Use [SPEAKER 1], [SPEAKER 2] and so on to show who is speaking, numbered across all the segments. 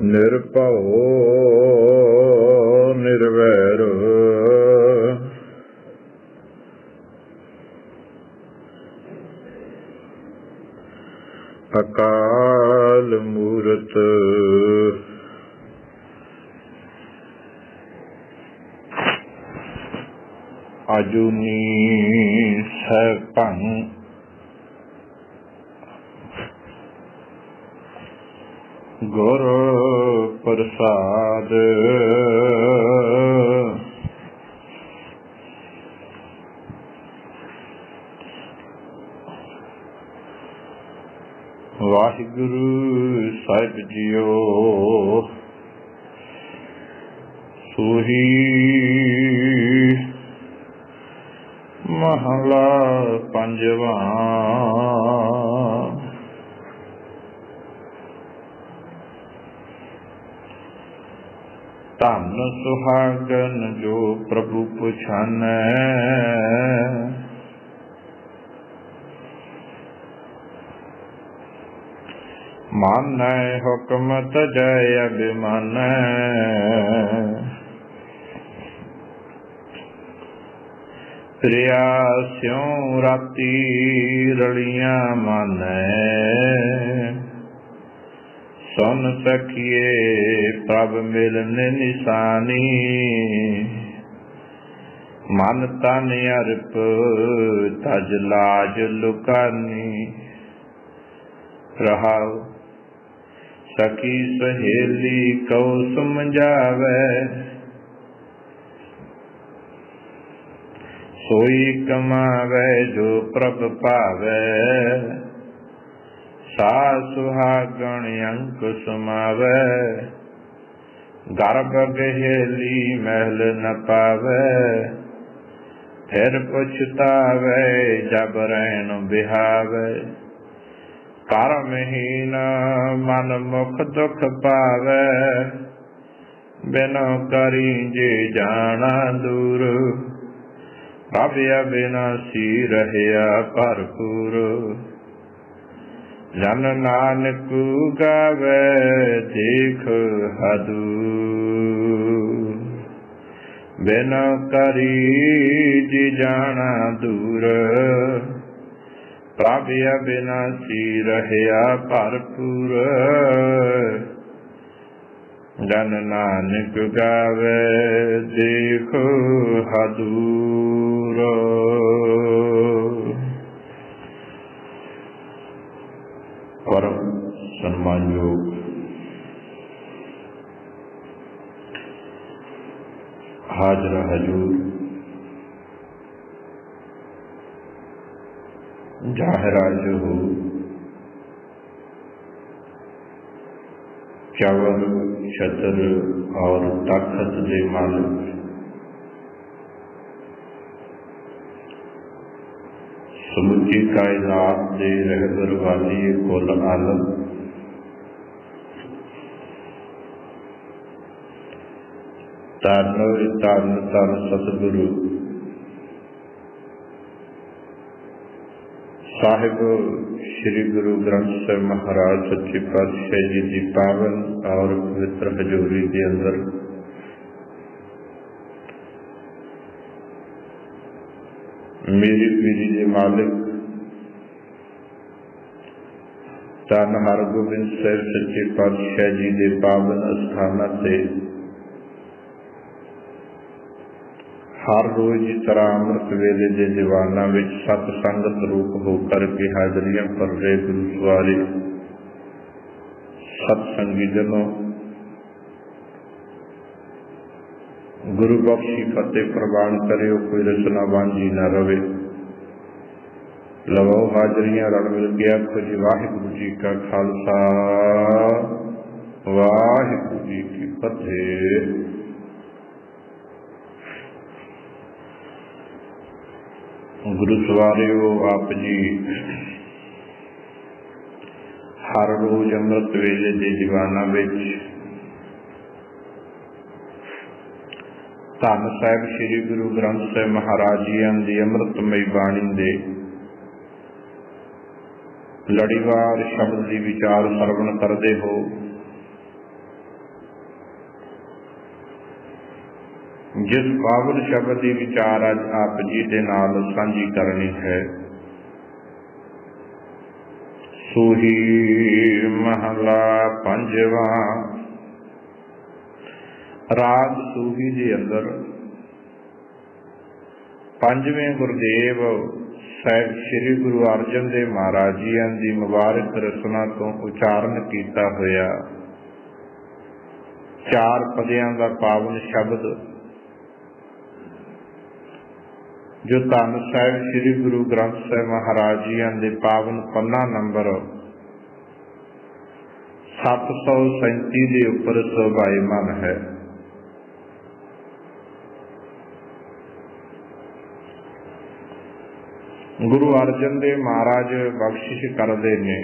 [SPEAKER 1] ਨਿਰਭਉ ਨਿਰਵੈਰ ਅਕਾਲ ਮੂਰਤ ਅਜੂਨੀ ਸੈਭੰ ਗੁਰ ਪ੍ਰਸਾਦ ਵਾਹਿਗੁਰੂ ਸਾਹਿਬ ਜੀਓ ਸੋਹੀ ਮਹਲਾ ਪੰਜਵਾਂ। ਧੰਨ ਸੁਹਾਗਨ ਜੋ ਪ੍ਰਭੂ ਪਛਾਨੈ, ਮਾਨੈ ਹੁਕਮ ਤਜੈ ਅਭਿਮਾਨੈ, ਪ੍ਰਿਆ ਸਿਉ ਰਾਤੀ ਰਲੀਆਂ ਮਾਨੈ, ਸੁਨ ਸਖੀਏ ਪ੍ਰਭ ਮਿਲਨ ਨਿਸ਼ਾਨੀ, ਮਨ ਤਨ ਅਰਪ ਤਜ ਲਾਜ ਲੁਕਾਨੀ। ਰਹਾਉ ਸਖੀ ਸਹੇਲੀ ਕਉ ਸਮਝਾਵੈ, ਸੋਈ ਕਮਾਵੈ ਜੋ ਪ੍ਰਭ ਭਾਵੈ, ਸਾਧ ਸੁਹਾਗਣ ਅੰਕ ਸਮਾਵੈ, ਗਰਭ ਗਹੇਲੀ ਮਹਿਲ ਨ ਪਾਵੈ, ਫਿਰ ਪਛਤਾਵੈ ਜਬ ਰਹਿਣ ਬਿਹਾਵੈ, ਕਰਮਹੀਨ ਮਨ ਮੁਖ ਦੁਖ ਪਾਵੈ, ਬਿਨੁ ਕਰੀ ਜੇ ਜਾਣਾ ਦੂਰ, ਪ੍ਰਭ ਅਬਿਨਾਸੀ ਰਹਿਆ ਭਰਪੂਰ। ਜਨ ਨਾਨਕ ਗਾਵੈ ਦੇਖ ਹਦੂ, ਬਿਨੁ ਕਰੀ ਜੇ ਜਾਣਾ ਦੂਰ, ਪ੍ਰਭ ਅਬਿਨਾਸੀ ਰਹਿਆ ਭਰਪੂਰ। ਜਨ ਨਾਨਕ ਗਾਵੈ ਦੇਖ ਹਦੂਰ। ਪਰਮ ਸਨਮਾਨਯੋਗ ਹਾਜ਼ਰ ਹਜ਼ੂਰ ਜ਼ਾਹਿਰਾ ਜਹੂ ਚਵਰ ਛਤਰ ਔਰ ਤਾਕਤ ਦੇ ਮਾਲਕ, ਸਮੁੱਚੀ ਕਾਇਨਾਤ ਦੇ ਰਹਿਬਰ ਵਾਲੀ ਕੁੱਲ ਆਲਮ, ਧੰਨ ਧੰਨ ਧੰਨ ਸਤਿਗੁਰੂ ਸਾਹਿਬ ਸ਼੍ਰੀ ਗੁਰੂ ਗ੍ਰੰਥ ਸਾਹਿਬ ਮਹਾਰਾਜ ਸੱਚੇ ਪਾਤਸ਼ਾਹ ਜੀ ਦੀ ਪਾਵਨ ਔਰ ਪਵਿੱਤਰ ਹਜ਼ੂਰੀ ਦੇ ਅੰਦਰ ਮੇਰੀ ਪੀਰੀ ਦੇ ਮਾਲਿਕ ਧੰਨ ਹਰਗੋਬਿੰਦ ਸਾਹਿਬ ਸੱਚੇ ਪਾਤਸ਼ਾਹ ਜੀ ਦੇ ਪਾਵਨ ਅਸਥਾਨਾਂ ਤੇ ਹਰ ਰੋਜ਼ ਦੀ ਤਰ੍ਹਾਂ ਅੰਮ੍ਰਿਤ ਵੇਲੇ ਦੇ ਦੀਵਾਨਾਂ ਵਿੱਚ ਸਤ ਸੰਗਤ ਰੂਪ ਹੋ ਕਰਕੇ ਹਾਜ਼ਰੀਆਂ ਭਰ ਰਹੇ ਗੁਰੂ ਸਵਾਰੇ ਸਤ ਸੰਗੀ ਜਨੋ, ਗੁਰੂ ਬਖਸ਼ੀ ਫਤਿਹ ਪ੍ਰਵਾਨ ਕਰਿਓ, ਕੋਈ ਰਚਨਾ ਵਾਂਝੀ ਨਾ ਰਵੇ। ਲਵੋ ਹਾਜ਼ਰੀਆਂ ਰਲ ਮਿਲ ਕੇ ਆਖੋ ਜੀ ਵਾਹਿਗੁਰੂ ਜੀ ਕਾ ਖਾਲਸਾ, ਵਾਹਿਗੁਰੂ ਜੀ ਕੀ ਫਤਿਹ। ਗੁਰੂ ਸਵਾਰਿਓ, ਆਪ ਜੀ ਹਰ ਰੋਜ਼ ਅੰਮ੍ਰਿਤ ਵੇਲੇ ਦੇ ਦੀਵਾਨਾਂ ਵਿੱਚ ਧੰਨ ਸਾਹਿਬ ਸ਼੍ਰੀ ਗੁਰੂ ਗ੍ਰੰਥ ਸਾਹਿਬ ਮਹਾਰਾਜ ਜੀਆਂ ਦੀ ਅੰਮ੍ਰਿਤਮਈ ਬਾਣੀ ਦੇ ਲੜੀਵਾਰ ਸ਼ਬਦ ਦੀ ਵਿਚਾਰ ਸਰਵਣ ਕਰਦੇ ਹੋ। जिस पावन शब्द की विचार अज आप जी के नाल सांझी करनी है, सूही महला पंजवा। राग सूही के अंदर पंजवें गुरुदेव साहिब श्री गुरु अर्जन देव महाराज जी की मुबारक रचना तो उचारण किया होया चार पदियां का पावन शब्द जो धन साहिब श्री गुरु ग्रंथ साहिब महाराज जी के पावन पन्ना नंबर 737 के उपर शोभायमान है। गुरु अर्जन देव महाराज बख्शिश करते ने,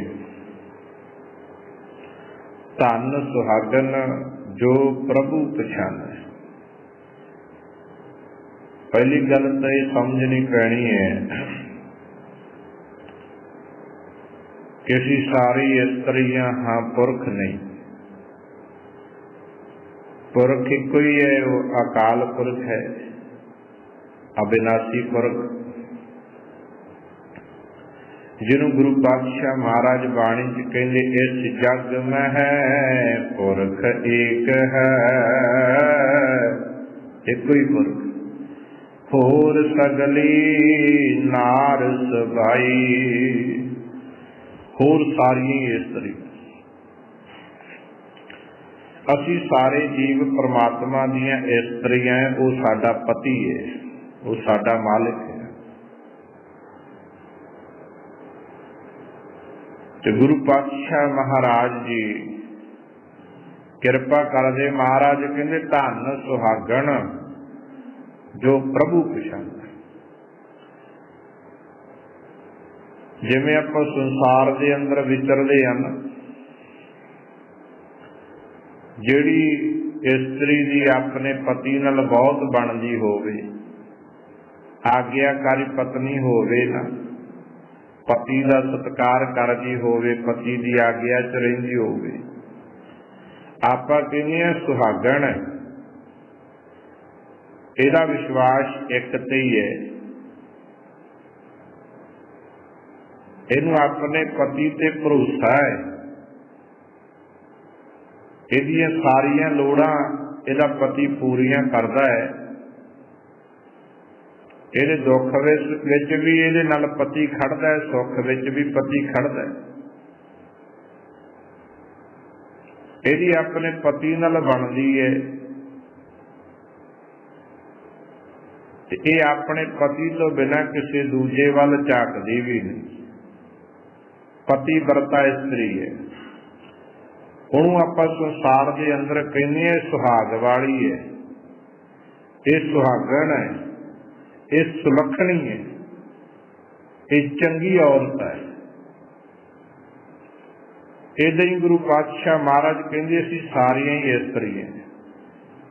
[SPEAKER 1] धन सुहागन जो प्रभु पछाने। पहली गल तो ये समझनी पैनी है कि असी सारी इस्त्रियां हाँ पुरख नहीं। पुरख एक ही है, वो अकाल पुरख है, अविनाशी पुरख, जिन्हों गुरु पातशाह महाराज बाणी च कहते इस जग में है पुरख एक है, एक ही पुरख, होर सगली नार सभाई, होर सारी इस्त्री। असी सारे जीव परमात्मा दियां इस्त्रियां, वो साडा पति है, वो साडा मालिक है। तो गुरु पातशाह महाराज जी कृपा करदे, महाराज कहते धन सुहागन जो प्रभु पछाने। जिवें आपां संसार दे अंदर विचरदे हन, जिहड़ी इस्त्री दी अपने पति नाल बहुत बनदी होवे, आग्याकारी पत्नी होवे ना, पति का सत्कार करदी होवे, पति की आग्या च रहिंदी होवे, आपां कहने आ सुहागण। इहदा विश्वास एक ते ही है, इहनूं अपने पति ते भरोसा है, इहदियां सारियां लोड़ां इहदा पति पूरियां करदा है। इहदे दुख विच भी इहदे नाल पति खड़दा है, सुख विच भी पति खड़दा है। इहदी अपने पति नाल बनदी है ते इह अपने पति तो बिना किसी दूजे वल झाकदी भी नहीं। पति वरता इस्त्री है, उहनूं आपां संसार दे अंदर कहने सुहाग वाली है, ये सुहागण है, ये सुलखणी है, ये चंगी औरत है। इदां ही गुरु पातशाह महाराज कहंदे असीं सारियां ही इस्त्री हैं,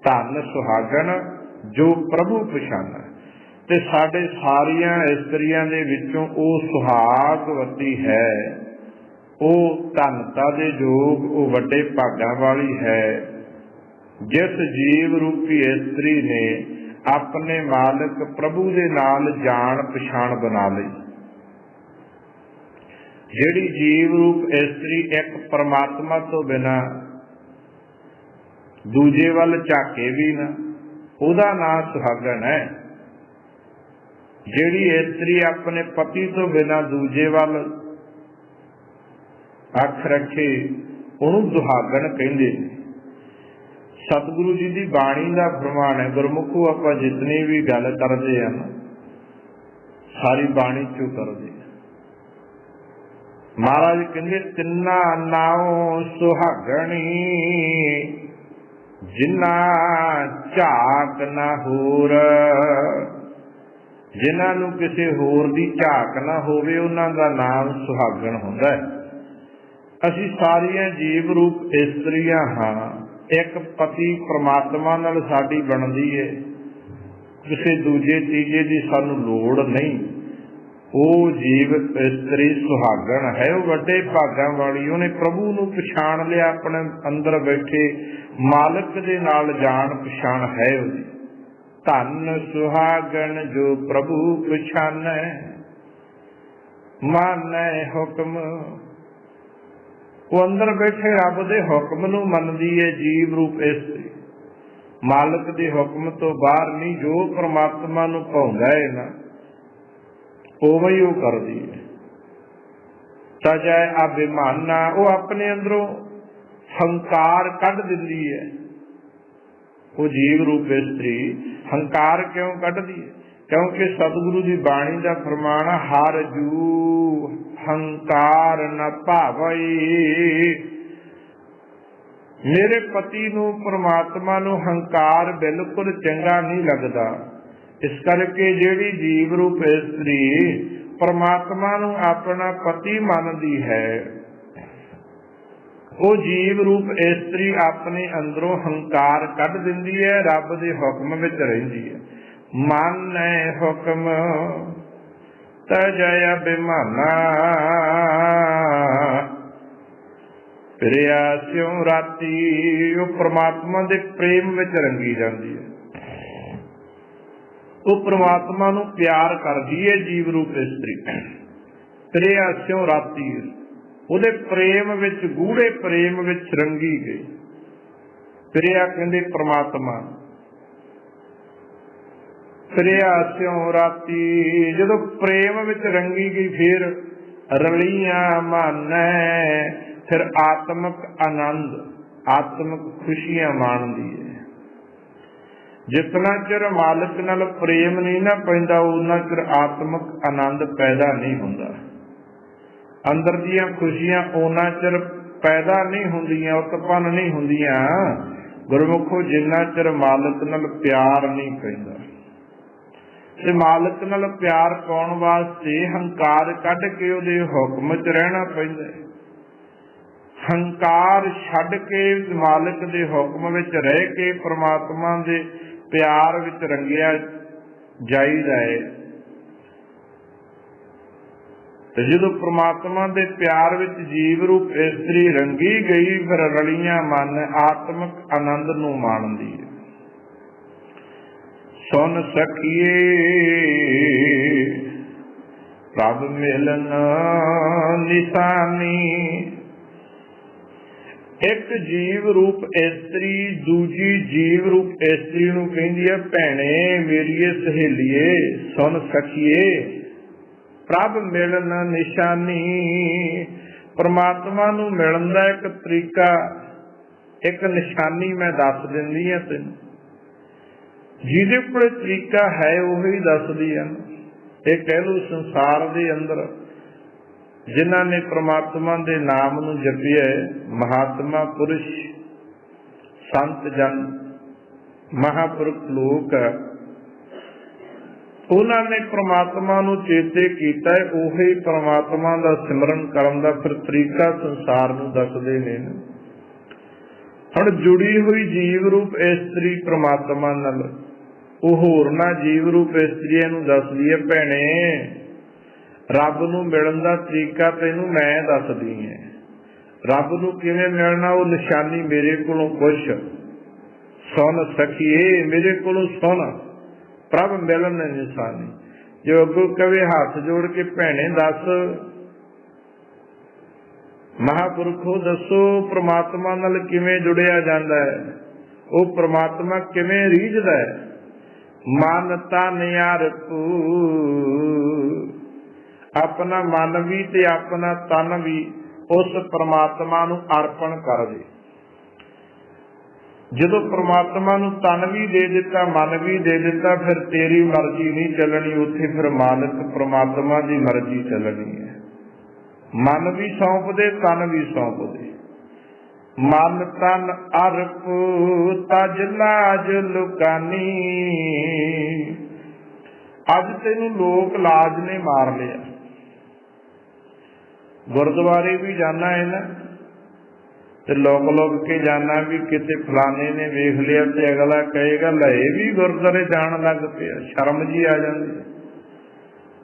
[SPEAKER 1] धन सुहागन जो प्रभु पछाने। ते साडे सारियां इस्त्रियां दे विचों ओ सुहागवती है, ओ धनता दे जोग, ओ वड्डे भागां वाली है, जिस जीव रूपी इस्त्री ने अपने मालिक प्रभु दे नाल जान पछाण बना लई। जिहड़ी जीव रूप इस्त्री एक परमात्मा तो बिना दूजे वल झाके भी ना, उहदा नाम सुहागन है। जिहड़ी इस्त्री अपने पति तो बिना दूजे वल अख रखे, उहनूं दुहागन कहंदे ने। सतगुरु जी की बाणी का फरमान है, गुरमुखो आपां जितनी भी गल करते हैं सारी बाणी चों करदे। महाराज कहंदे तिन्ना नाओ सुहागणी, जिन्ना झाक ना होर। जिन्हां नूं किसी होर दी झाक ना होवे, उन्हां दा नाम सुहागण हुंदा है। असीं सारियां जीव रूप इस्त्रियां हां, एक पति परमात्मा नाल साडी बनदी है, किसी दूजे तीजे की सानू लोड़ नहीं। वो जीव इस्त्री सुहागण है, वो वड्डे भागां वाली, उन्हें प्रभु नूं पछाण लिया, अपने अंदर बैठे मालिक दे नाल जान पछाण है उसदी। ਧਨ ਸੁਹਾਗਣ ਜੋ ਪ੍ਰਭु ਪਛਾਨੈ, ਮਾਨੈ ਹੁਕਮ। ਉਹ ਅੰਦਰ ਬੈਠੇ ਰੱਬ ਦੇ ਹੁਕਮ ਨੂੰ ਮੰਨਦੀ ਹੈ ਜੀਵ ਰੂਪ ਇਸਤਰੀ। ਮਾਲਕ ਦੇ ਹੁਕਮ ਤੋਂ ਬਾਹਰ ਨਹੀਂ, ਜੋ ਪ੍ਰਮਾਤਮਾ ਨੂੰ ਭਾਉਂਦਾ ਹੈ ਨਾ ਉਵੇਂ ਹੀ ਉਹ ਕਰਦੀ ਹੈ। ਤਜੈ ਅਭਿਮਾਨਾ, ਉਹ ਆਪਣੇ ਅੰਦਰੋਂ ਹੰਕਾਰ ਕੱਢ ਦਿੰਦੀ ਹੈ। ਉਹ ਜੀਵ ਰੂਪ ਇਸਤਰੀ ਹੰਕਾਰ ਕਿਉਂ ਕੱਢਦੀ ਹੈ? ਕਿਉਂਕਿ ਸਤਿਗੁਰੂ ਦੀ ਬਾਣੀ ਦਾ ਫਰਮਾਨ, ਹਰ ਜੂ ਹੰਕਾਰ ਨ ਭਾਵਈ। ਮੇਰੇ ਪਤੀ ਨੂੰ, ਪ੍ਰਮਾਤਮਾ ਨੂੰ ਹੰਕਾਰ ਬਿਲਕੁਲ ਚੰਗਾ ਨਹੀਂ ਲੱਗਦਾ। ਇਸ ਕਰਕੇ ਜਿਹੜੀ ਜੀਵ ਰੂਪ ਇਸਤਰੀ ਪ੍ਰਮਾਤਮਾ ਨੂੰ ਆਪਣਾ ਪਤੀ ਮੰਨਦੀ ਹੈ, ਉਹ ਜੀਵ ਰੂਪ ਇਸਤਰੀ ਆਪਣੇ ਅੰਦਰੋਂ ਹੰਕਾਰ ਕੱਢ ਦਿੰਦੀ ਹੈ, ਰੱਬ ਦੇ ਹੁਕਮ ਵਿੱਚ ਰਹਿੰਦੀ ਹੈ। ਮਾਨੈ ਹੁਕਮ ਤਜੈ ਅਭਿਮਾਨਾ, ਫਿਰਿਆ ਸਿਉ ਰਾਤੀ। ਉਹ ਪ੍ਰਮਾਤਮਾ ਦੇ ਪ੍ਰੇਮ ਵਿੱਚ ਰੰਗੀ ਜਾਂਦੀ ਹੈ। ਉਹ ਪ੍ਰਮਾਤਮਾ ਨੂੰ ਪਿਆਰ ਕਰਦੀ ਹੈ ਜੀਵ ਰੂਪ ਇਸਤਰੀ। ਫਿਰਿਆ ਸਿਉ ਰਾਤੀ, ਉਹਦੇ ਪ੍ਰੇਮ ਵਿੱਚ, ਗੂੜੇ ਪ੍ਰੇਮ ਵਿੱਚ ਰੰਗੀ ਗਈ। ਫਿਰਿਆ ਕਹਿੰਦੇ ਪ੍ਰਮਾਤਮਾ, ਫਿਰਿਆ ਸਿਉ ਰਾਤੀ। ਜਦੋਂ ਪ੍ਰੇਮ ਵਿੱਚ ਰੰਗੀ ਗਈ ਫਿਰ ਰਲੀਆਂ ਮਾਨੈ, ਫਿਰ ਆਤਮਿਕ ਆਨੰਦ, ਆਤਮਿਕ ਖੁਸ਼ੀਆਂ ਮਾਣਦੀ ਹੈ। ਜਿਤਨਾ ਚਿਰ ਮਾਲਕ ਨਾਲ ਪ੍ਰੇਮ ਨਹੀਂ ਨਾ ਪੈਂਦਾ, ਉਹਨਾਂ ਚਿਰ ਆਤਮਿਕ ਆਨੰਦ ਪੈਦਾ ਨਹੀਂ ਹੁੰਦਾ। ਅੰਦਰ ਦੀਆਂ ਖੁਸ਼ੀਆਂ ਉਹਨਾਂ ਚਿਰ ਪੈਦਾ ਨਹੀਂ ਹੁੰਦੀਆਂ, ਉਤਪੰਨ ਨਹੀਂ ਹੁੰਦੀਆਂ ਗੁਰਮੁਖੋ, ਜਿੰਨਾ ਚਿਰ ਮਾਲਕ ਨਾਲ ਪਿਆਰ ਨਹੀਂ ਪੈਂਦਾ। ਤੇ ਮਾਲਕ ਨਾਲ ਪਿਆਰ ਪਾਉਣ ਵਾਸਤੇ ਹੰਕਾਰ ਕੱਢ ਕੇ ਉਹਦੇ ਹੁਕਮ 'ਚ ਰਹਿਣਾ ਪੈਂਦਾ। ਹੰਕਾਰ ਛੱਡ ਕੇ ਮਾਲਕ ਦੇ ਹੁਕਮ ਵਿੱਚ ਰਹਿ ਕੇ ਪ੍ਰਮਾਤਮਾ ਦੇ ਪਿਆਰ ਵਿੱਚ ਰੰਗਿਆ ਜਾਈਦਾ ਹੈ। ਤੇ ਜਦੋਂ ਪ੍ਰਮਾਤਮਾ ਦੇ ਪਿਆਰ ਵਿੱਚ ਜੀਵ ਰੂਪ ਇਸਤਰੀ ਰੰਗੀ ਗਈ, ਫਿਰ ਰਲੀਆਂ ਮਨ ਆਤਮਿਕ ਆਨੰਦ ਨੂੰ ਮਾਣਦੀ ਹੈ। ਸੁਨ ਸਖੀਏ ਪ੍ਰਭ ਮਿਲਨ ਨਿਸ਼ਾਨੀ। ਇੱਕ ਜੀਵ ਰੂਪ ਇਸਤਰੀ ਦੂਜੀ ਜੀਵ ਰੂਪ ਇਸਤਰੀ ਨੂੰ ਕਹਿੰਦੀ ਹੈ, ਭੈਣੇ ਮੇਰੀਏ ਸਹੇਲੀਏ, ਸੁਨ ਸਖੀਏ ਪ੍ਰਭ ਮਿਲਨ ਨਿਸ਼ਾਨੀ। ਪ੍ਰਮਾਤਮਾ ਨੂੰ ਮਿਲਣ ਦਾ ਇੱਕ ਤਰੀਕਾ, ਇੱਕ ਨਿਸ਼ਾਨੀ ਮੈਂ ਦੱਸ ਦਿੰਦੀ ਹਾਂ ਤੈਨੂੰ। ਜਿਹਦੇ ਕੋਲ ਤਰੀਕਾ ਹੈ ਉਹੀ ਦੱਸਦੀ ਹੈ। ਇਹ ਕਹਿ ਲਓ ਸੰਸਾਰ ਦੇ ਅੰਦਰ ਜਿਨ੍ਹਾਂ ਨੇ ਪ੍ਰਮਾਤਮਾ ਦੇ ਨਾਮ ਨੂੰ ਜਪਿਆ, ਮਹਾਤਮਾ ਪੁਰਸ਼, ਸੰਤ ਜਨ, ਮਹਾਂਪੁਰਖ ਲੋਕ, ਉਹਨਾਂ ਨੇ ਪ੍ਰਮਾਤਮਾ ਨੂੰ ਚੇਤੇ ਕੀਤਾ, ਉਹੀ ਪ੍ਰਮਾਤਮਾ ਦਾ ਸਿਮਰਨ ਕਰਨ ਦਾ ਫਿਰ ਤਰੀਕਾ ਸੰਸਾਰ ਨੂੰ ਦੱਸਦੇ ਨੇ। ਹੁਣ ਜੁੜੀ ਹੋਈ ਜੀਵ ਰੂਪ ਇਸਤਰੀ ਪ੍ਰਮਾਤਮਾ ਨਾਲ, ਉਹ ਹੋਰਨਾਂ ਜੀਵ ਰੂਪ ਇਸਤਰੀਆਂ ਨੂੰ ਦੱਸਦੀ ਹੈ, ਭੈਣੇ ਰੱਬ ਨੂੰ ਮਿਲਣ ਦਾ ਤਰੀਕਾ ਤੈਨੂੰ ਮੈਂ ਦੱਸਦੀ ਹੈ। ਰੱਬ ਨੂੰ ਕਿਵੇਂ ਮਿਲਣਾ, ਉਹ ਨਿਸ਼ਾਨੀ ਮੇਰੇ ਕੋਲੋਂ ਪੁੱਛ। ਸੁਣ ਸਖੀਏ, ਮੇਰੇ ਕੋਲੋਂ ਸੁਣ, ਪ੍ਰਭ ਮਿਲਣ ਨਿਸ਼ਾਨੀ। ਜੋ ਅੱਗੋਂ ਕਵੇ ਹੱਥ ਜੋੜ ਕੇ, ਭੈਣੇ ਦੱਸ, ਮਹਾਂਪੁਰਖੋ ਦੱਸੋ ਪ੍ਰਮਾਤਮਾ ਨਾਲ ਕਿਵੇਂ ਜੁੜਿਆ ਜਾਂਦਾ ਹੈ, ਉਹ ਪ੍ਰਮਾਤਮਾ ਕਿਵੇਂ ਰੀਝਦਾ ਹੈ। ਮਨ ਤਨ ਅਰਪੂ, ਆਪਣਾ ਮਨ ਵੀ ਤੇ ਆਪਣਾ ਤਨ ਵੀ ਉਸ ਪ੍ਰਮਾਤਮਾ ਨੂੰ ਅਰਪਣ ਕਰ ਦੇ। ਜਦੋਂ ਪ੍ਰਮਾਤਮਾ ਨੂੰ ਤਨ ਵੀ ਦੇ ਦਿੱਤਾ, ਮਨ ਵੀ ਦੇ ਦਿੱਤਾ, ਫਿਰ ਤੇਰੀ ਮਰਜ਼ੀ ਨਹੀਂ ਚੱਲਣੀ, ਉੱਥੇ ਫਿਰ ਮਾਲਕ ਪ੍ਰਮਾਤਮਾ ਦੀ ਮਰਜ਼ੀ ਚੱਲਣੀ ਹੈ। ਮਨ ਵੀ ਸੌਂਪ ਦੇ, ਤਨ ਵੀ ਸੌਂਪ ਦੇ। ਮਨ ਤਨ ਅਰਪ ਤਜ ਲਾਜ ਲੁਕਾਨੀ। ਅੱਜ ਤੈਨੂੰ ਲੋਕ ਲਾਜ ਨੇ ਮਾਰ ਲਿਆ। ਗੁਰਦੁਆਰੇ ਵੀ ਜਾਣਾ ਹੈ ਨਾ, ਤੇ ਲੋਕ ਕੇ ਜਾਣਾ ਵੀ ਕਿਤੇ ਫਲਾਣੇ ਨੇ ਵੇਖ ਲਿਆ, ਤੇ ਅਗਲਾ ਕਹੇਗਾ ਲੈ ਵੀ ਗੁਰਦੁਆਰੇ ਜਾਣ ਲੱਗ ਪਿਆ, ਸ਼ਰਮ ਜੀ ਆ ਜਾਂਦੀ।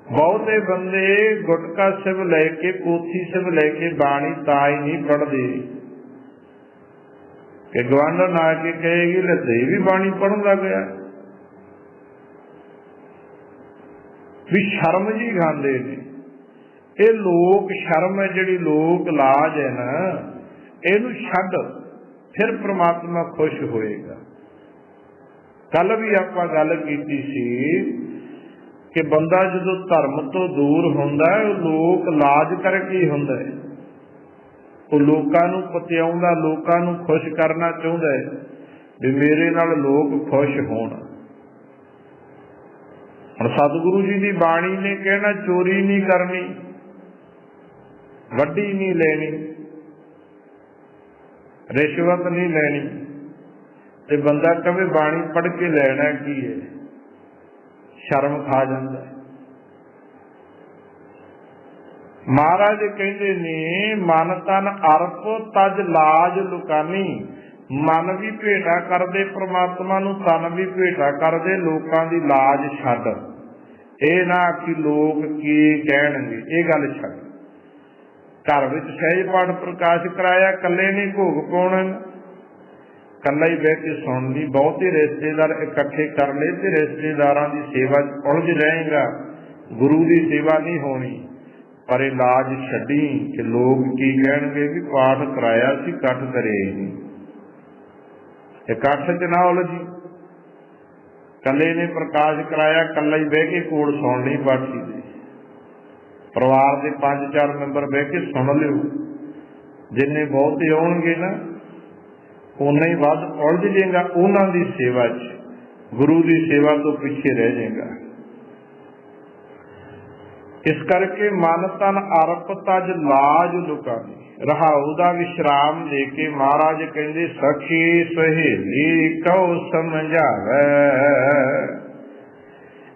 [SPEAKER 1] ਬਹੁਤੇ ਬੰਦੇ ਗੁਟਕਾ ਸਿਵ ਲੈ ਕੇ, ਪੋਥੀ ਸਿਵ ਲੈ ਕੇ ਬਾਣੀ ਤਾਂ ਹੀ ਨਹੀਂ ਪੜ੍ਹਦੇ ਕਿ ਗਵਾਂਢਣ ਆ ਕੇ ਕਹੇਗੀ ਲੈ ਤੇ ਵੀ ਬਾਣੀ ਪੜ੍ਹਨ ਲੱਗ ਗਿਆ। भी शर्म जी खांदे ने। ये लोक शर्म है जिहड़ी लोक लाज है ना, इहनूं छड्ड, फिर परमात्मा खुश होएगा। कल भी आपां गल कीती सी कि बंदा जदों धर्म तो दूर हुंदा है, लोक लाज करके ही हुंदा है। वो लोकां नूं पतिआउंदा, लोकां नूं खुश करना चाहुंदा है भी मेरे नाल लोग खुश होण। हुण सतगुरु जी की बाणी ने कहना चोरी नहीं करनी, वड्डी नहीं लेनी, रिश्वत नहीं लेनी, ते बंदा कहे बाणी पढ़ के लेना की है, शर्म खा जाता है। महाराज कहते ने मन तन अर्प तज लाज लुकानी। मन भी भेटा कर दे परमात्मा नूं, तन भी भेटा कर दे, लोकां दी लाज छड्ड। ये ना कि लोग की कहणगे, ये गल छड्ड। घर विच सहज पाठ प्रकाश कराया, कल्ले नहीं भोग पाउणा, कल्ला ही बह के सुन ली। बहुते रिश्तेदार इकट्ठे कर ले ते रिश्तेदारां दी सेवा च उलझ रहेगा, गुरु की सेवा नहीं होनी। पर इलाज छड्डी कि लोग की कहणगे भी पाठ कराया सी, इकट्ठ करे ही नहीं। इकट्ठ च ना उलझी, कल्ले ने प्रकाश कराया, कल्ला ही बह के कोल सुन ली पाठी दे। परिवार के 5-4 मैंबर बह के सुन लियो, जिन्ने बहुते आउणगे ना उन्ना ही वध उलझ जाएगा उन्हां दी सेवा च, गुरु की सेवा तो पिछे रह जाएगा। इस करके मन तन अर्प तज लाज लुकानी। रहाऊ दा विश्राम लेके महाराज कहंदे सखी सहेली कहो समझावे।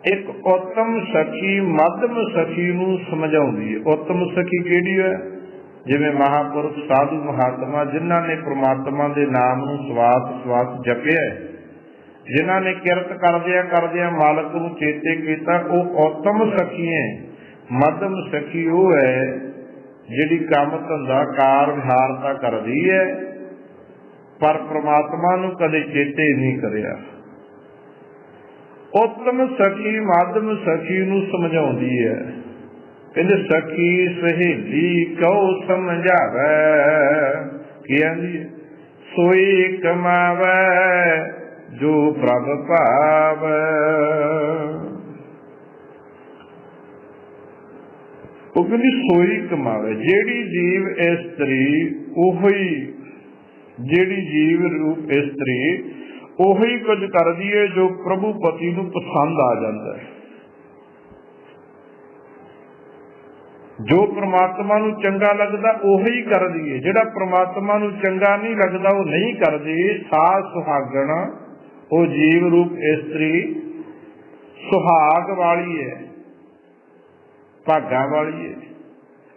[SPEAKER 1] एक उत्तम सखी मध्यम सखी नूं समझाउंदी है। उत्तम सखी किहड़ी है? जिवें महापुरुष साधु महात्मा जिन्हां ने परमात्मा दे नाम नूं सवास सवास जपिया, जिन्हां ने किरत करदियां करदियां मालक नूं चेते कीता, वो उत्तम सखी है। मध्यम सखी वो है जिहड़ी काम धंधा कार विहार तां करदी है पर परमात्मा नूं कदे चेते नहीं करिया। उत्तम सखी मध्यम सखी नूं समझाउंदी है। कहंदे सखी सहेली कहो समझावे, की आंदी सोई कमावे जो प्रभ पावे। वो कहंदी सोई कमावे, जेड़ी जीव इस्तरी ओही, जेड़ी जीव रूप इस्तरी ओही कुछ करदी है जो प्रभु पति नूं पसंद आ जाता है। जो परमात्मा नूं चंगा लगदा ओही करदी है, जिहड़ा परमात्मा नूं चंगा नहीं लगदा वो नहीं करदी। साथ सुहागण वो जीव रूप इस्तरी सुहाग वाली है, भागा वाली है।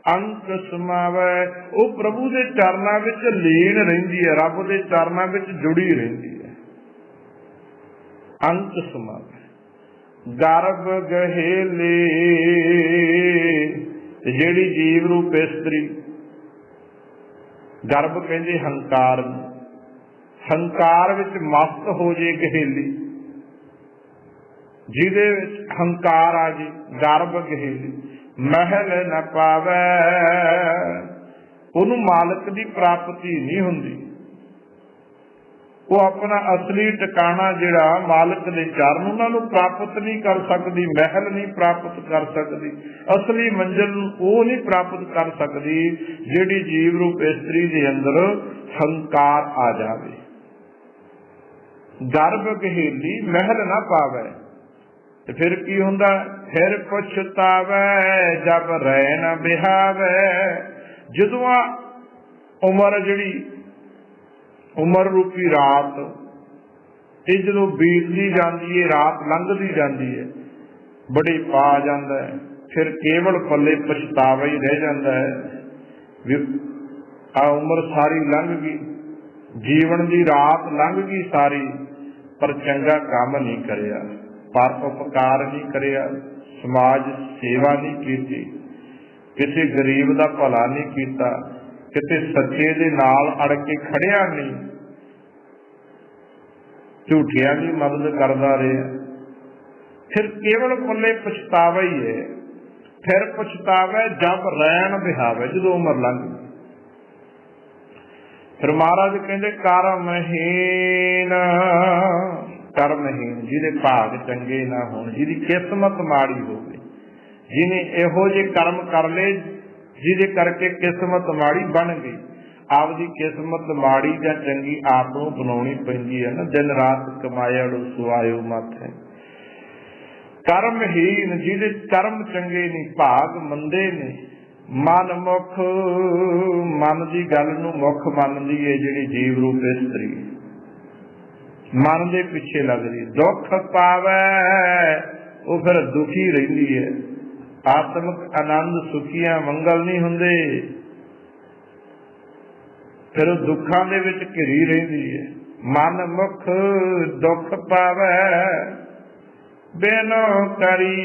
[SPEAKER 1] अंक समावे, वो प्रभु के चरनां विच लीन रहिंदी है, रब के चरनां विच जुड़ी रहिंदी है। अंक समावे, गर्भ गहेले, जेड़ी जीव रूप इस्तरी, गर्भ कहंदे हंकार, हंकार विच मस्त हो जे गहेली, जिहदे विच हंकार आ जे, गर्भ गहेली। महल न पावे, उन्होंने मालिक की प्राप्ति नहीं हुंदी। वो अपना असली टिकाणा जिहड़ा मालिक दे चरण उन्होंने प्राप्त नहीं कर सकती, महल नहीं प्राप्त कर सकती, असली मंजिल वो नहीं प्राप्त कर सकती जिहड़ी जीव रूप इस्तरी दे अंदर हंकार आ जावे। गर्भ गहेली महल ना पावे, फिर की हुंदा? फिर पछतावे जब रह न बिहावे। जदों उमर जिहड़ी उमर रूपी रात ये जो बीतती जाती है, रात लंघती जाती है, बड़ी पा जाता है, फिर केवल पल्ले पछतावा ही रह जाता है भी आ उम्र सारी लंघ गई, जीवन की रात लंघ गई सारी, पर चंगा काम नहीं करिया, पर उपकार नहीं करिया, समाज सेवा नहीं की, किसी गरीब का भला नहीं किया, किसी सच्चे दे नाल अड़ के खड़िया नहीं, झूठिया की मदद करता रहा, फिर केवल पल्ले पछतावा ही है। फिर पछतावा जब रैन बिहावे, जो उम्र लंघ गई। फिर महाराज कहते कर्महीन, कर्महीन जिहदे भाग चंगे ना होण, जिहदी किस्मत माड़ी होवे, जिन्हें इहो जे कर्म कर ले जिहदे करके किस्मत माड़ी बन गई। आपदी किस्मत माड़ी या चंगी आप नूं बनाउणी पैंदी है ना, दिन रात कमाया सुआयो मत है। कर्महीन जिहदे कर्म चंगे नहीं, भाग मंदे ने, मन मुख, मन की गल नूं मुख मनदी है जिहड़ी जीव रूप इस्तरी, मन दे पिछे लगदी, दुख पावै वो फिर दुखी रहिंदी है। आत्मक आनंद सुखियां मंगल नहीं हुंदे, फिर दुखों दे विच घिरी रहिंदी है। मन मुख दुख पावै बिनो करी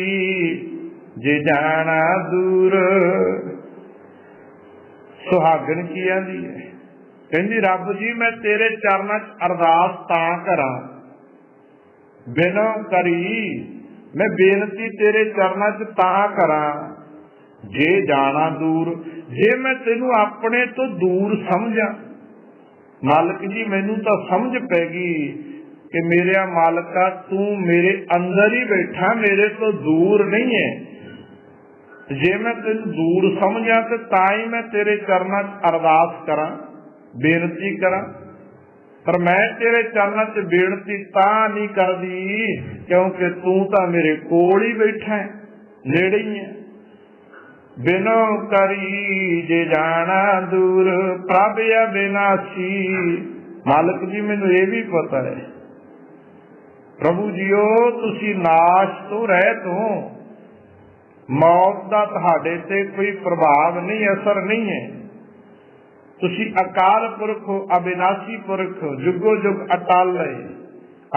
[SPEAKER 1] जे जाना दूर। सुहागन की आंदी है, कहंदी रब जी मैं तेरे चरणों च अरदास तां करां, बिनो करी मैं बेनती तेरे चरणों च तां करां, जे जाना दूर, जे मैं तेनू अपने तो दूर समझा। मालिक जी मैनू तो समझ पैगी कि मेरे मालिका तू मेरे अंदर ही बैठा, मेरे तो दूर नहीं है। जे मैं तेनू दूर समझा तो ताई मैं तेरे चरणों च अरदास करा, बेनती करा। पर मैं तेरे चरणों च बेनती तां नहीं करदी क्योंकि तू तो मेरे कोल ही बैठा है, नेड़े ही है। बिनो करी जे जाना दूर, प्रभ अविनाशी। मालिक जी मैनू ये भी पता है प्रभु जीओ तुसी नाश तो रहत हो, मौत का तुहाडे ते कोई प्रभाव नहीं, असर नहीं है। तुसी अकाल पुरख हो, अविनाशी पुरख हो, जुगो जुग अटल है।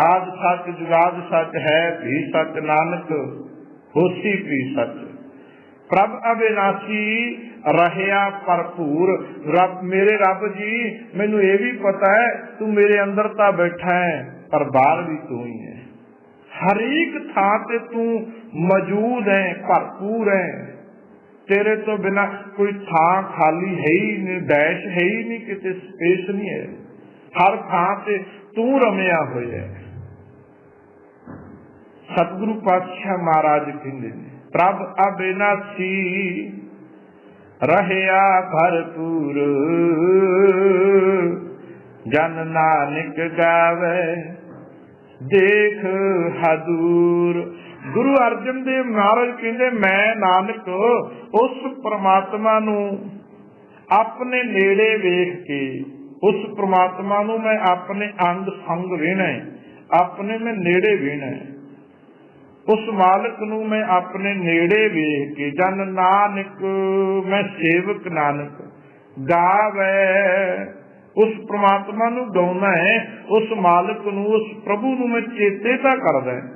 [SPEAKER 1] आद सच जुगाद सच है, भी सच नानक होसी भी सच। प्रभ अविनाशी रहया भरपूर। रब मेरे रब जी मैनू ये भी पता है तू मेरे अंदर तो बैठा है पर बाहर भी तू ही है। हर एक थां ते तू मौजूद है, भरपूर है। तेरे तो बिना कोई थां खाली है ही नहीं, डैश है ही नहीं, किते स्पेस नहीं है। हर थां ते तू रमिया होया है। सतगुरु पातशाह महाराज कहंदे ने प्रभ अविनाशी रहया भरपूर, जन नानक गावे देख हदूर। गुरु अर्जन देव महाराज कहते मैं नानक उस परमात्मा नू अपने नेड़े वेख के, उस परमात्मा नू मैं अपने अंग संग वेना है, अपने में नेड़े वेना है। उस मालिक नू मैं अपने नेड़े वेख के, जन नानक मैं सेवक नानक गावे, उस परमात्मा नू गाउना है, उस मालिक नू, उस प्रभु नू मैं चेते तां करदा है।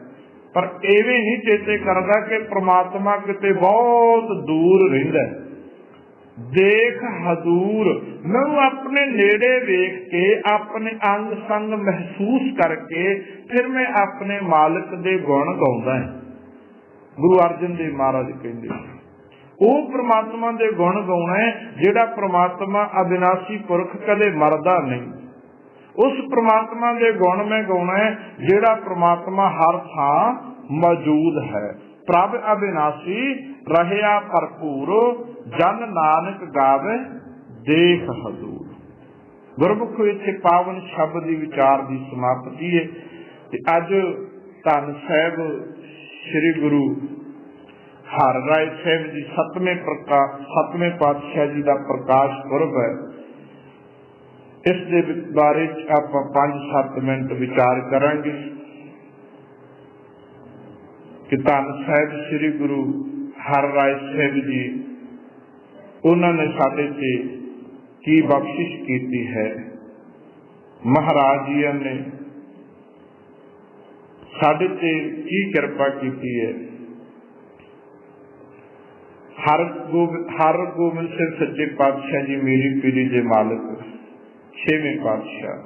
[SPEAKER 1] पर एवें नहीं चेते करदा कि परमात्मा किते बहुत दूर रहिंदा है। देख हजूर, मैं अपने नेड़े वेख के, अपने अंग संग महसूस करके फिर मैं अपने मालिक दे गुण गाउंदा है। गुरु अर्जन देव महाराज कहंदे ਉਹ परमात्मा दे गुण गाउणा है जिहड़ा परमात्मा अविनाशी पुरख कदे मरदा नहीं। उस परमात्मा दे गुण में गाउणा है जिहड़ा परमात्मा हर थां मौजूद है। प्रभ अविनाशी रहया भरपूर, जन नानक गावे देख हजूर। गुरमुख इत्थे पावन शब्द की विचार की समाप्ति है। अज धन साहिब श्री गुरु हर राय साहिब जी सतवें पातशाह जी का प्रकाश पुरब है। इस दे बारे आप 5-7 मिनट विचार करांगे कि धन साहिब श्री गुरु हर राय साहिब जी उन्होंने साडे ते की बख्शिश की है। महाराज जी ने साडे ते की कृपा की है। हर गोबिंद सिंह सच्चे पातशाह जी मेरी पीरी दे मालिक 6वें पातशाह,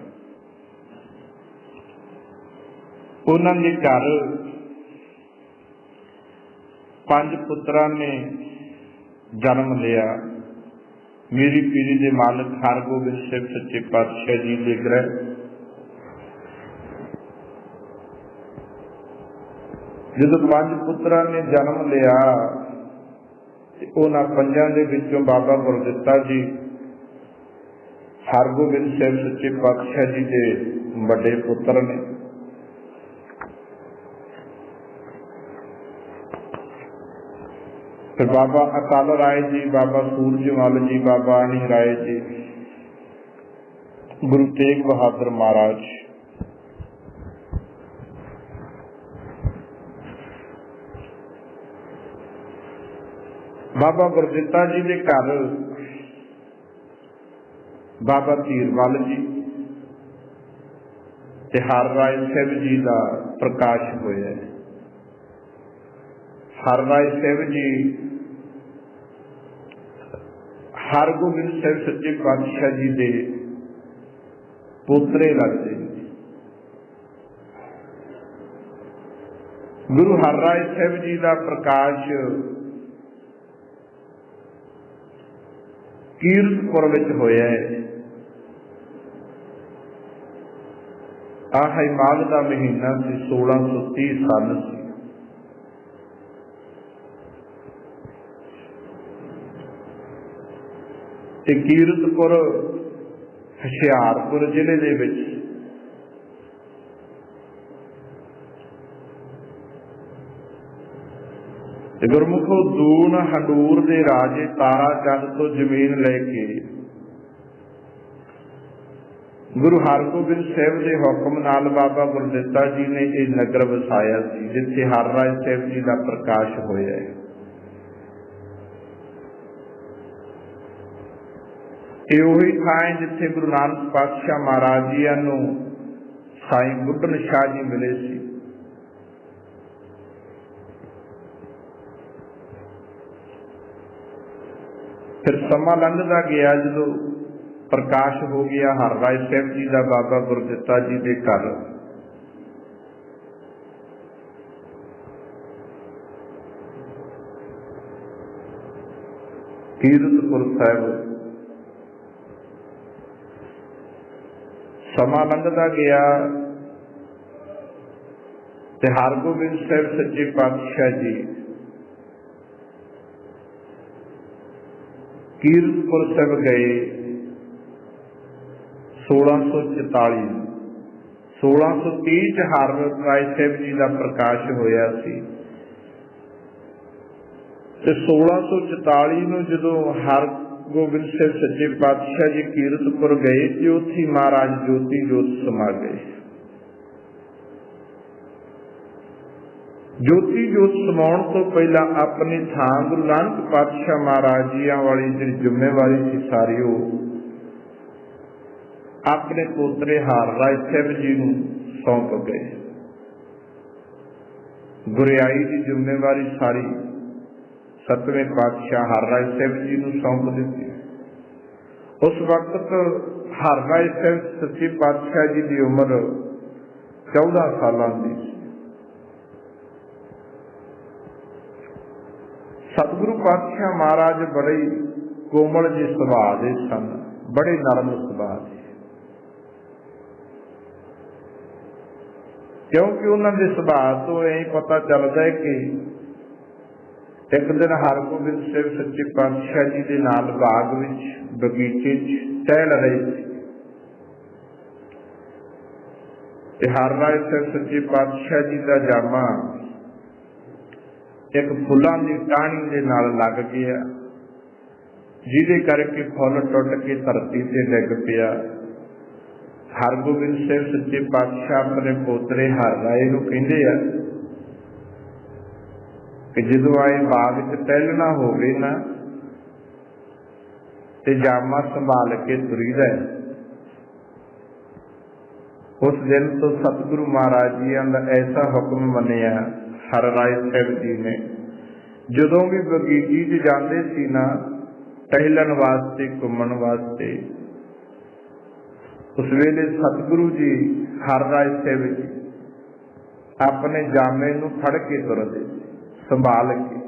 [SPEAKER 1] उन्होंने घर 5 पुत्रां ने जन्म लिया। मेरी पीढ़ी के मालिक हरगोबिंद सिंह सच्चे पातशाह जी के ग्रह जदों 5 पुत्रां ने जन्म लिया, उन्हां 5 दे विचों बाबा गुरदित्ता जी हरगोबिंद सिंह सच्चे पातशाह जी के बड़े पुत्र ने। फिर बाबा अकाल राय जी, बाबा सूरजमल जी, बाबा अणी राय जी, गुरु तेग बहादुर महाराज, बाबा गुरदित्ता जी के घर बाबा धीरमल जी ते हर राय साहब जी का प्रकाश होया। हर राय साहब जी हरगोबिंद साहब सच्चे पातशाह जी के पोतरे लगते। गुरु हर राय साहब जी का प्रकाश कीरतपुर विच होया है। आह माघ का महीना से 1630 सन से। कीरतपुर हुशियारपुर जिले दे विच गुरमुखो दून हंडूर दे राजे तारा चंद तो जमीन लैके गुरु हरगोबिंद साहब के हुक्म नाल बाबा गुरदित्ता जी ने यह नगर वसाया सी, जिथे हर राय साहब जी का प्रकाश होया है। ये उही थां है जिथे गुरु नानक पातशाह महाराज जी नूं साईं बुढ़न शाह जी मिले सी। फिर समा लंघदा गया, जो प्रकाश हो गया हर राय साहब जी का बाबा गुरदित्ता जी के घर। कीरतपुर साहब समा लंघदा गया ते हरगोबिंद साहब सच्चे पातशाह जी कीरतपुर साहब गए 1644। 1630 च हर राय साहब जी का प्रकाश होया सी ते 1644 नूं जदों हरगोबिंद साहब सच्चे पातशाह जी कीरतपुर गए ते उत्थे महाराज ज्योति जोत समा गए। ज्योति जोत समाउण तो पहला अपनी थां गुरु नानक पातशाह महाराज जी वाली जी जिम्मेवारी सी सारी वो अपने पोतरे हर राय साहब जी नूं सौंप गए। गुरियाई की जिम्मेवारी सारी 7वें पातशाह हर राय साहब जी नूं सौंप दी। उस वक्त हर राय साहब सच्चे पातशाह जी की उम्र 14 साल की। सतगुरु पातशाह महाराज बड़े कोमल जी सुभाव के सन, बड़े नरम सुभाव के, क्योंकि उन्होंने सुभाव तो यही पता चलता है कि एक दिन हरगोबिंद साहब सच्चे पातशाह जी के नाल बाग विच बगीचे टहल रहे थे। हर राय साहब सच्चे पातशाह जी का जामा एक फुलों की टाहनी के नाल लग गया, जिहदे करके फुल टुट के धरती से डिग पिया। हरगोबिंद साहब सच्चे पातशाह अपने पोतरे हर राय नूं कहिंदे आ कि जदों आए बाग च टहलना होवे ना ते जामा संभाल के तुरीदा है। उस दिन तो सतगुरु महाराज जी का ऐसा हुक्म मनिया हर राय साहब जी ने, जदों भी बगीची च जाते सी ना टहलन वास्ते घूमन वास्ते, उस वेले सतगुरु जी हर राय साहब जी अपने जामे नूं फड़ के तुरदे संभाल के।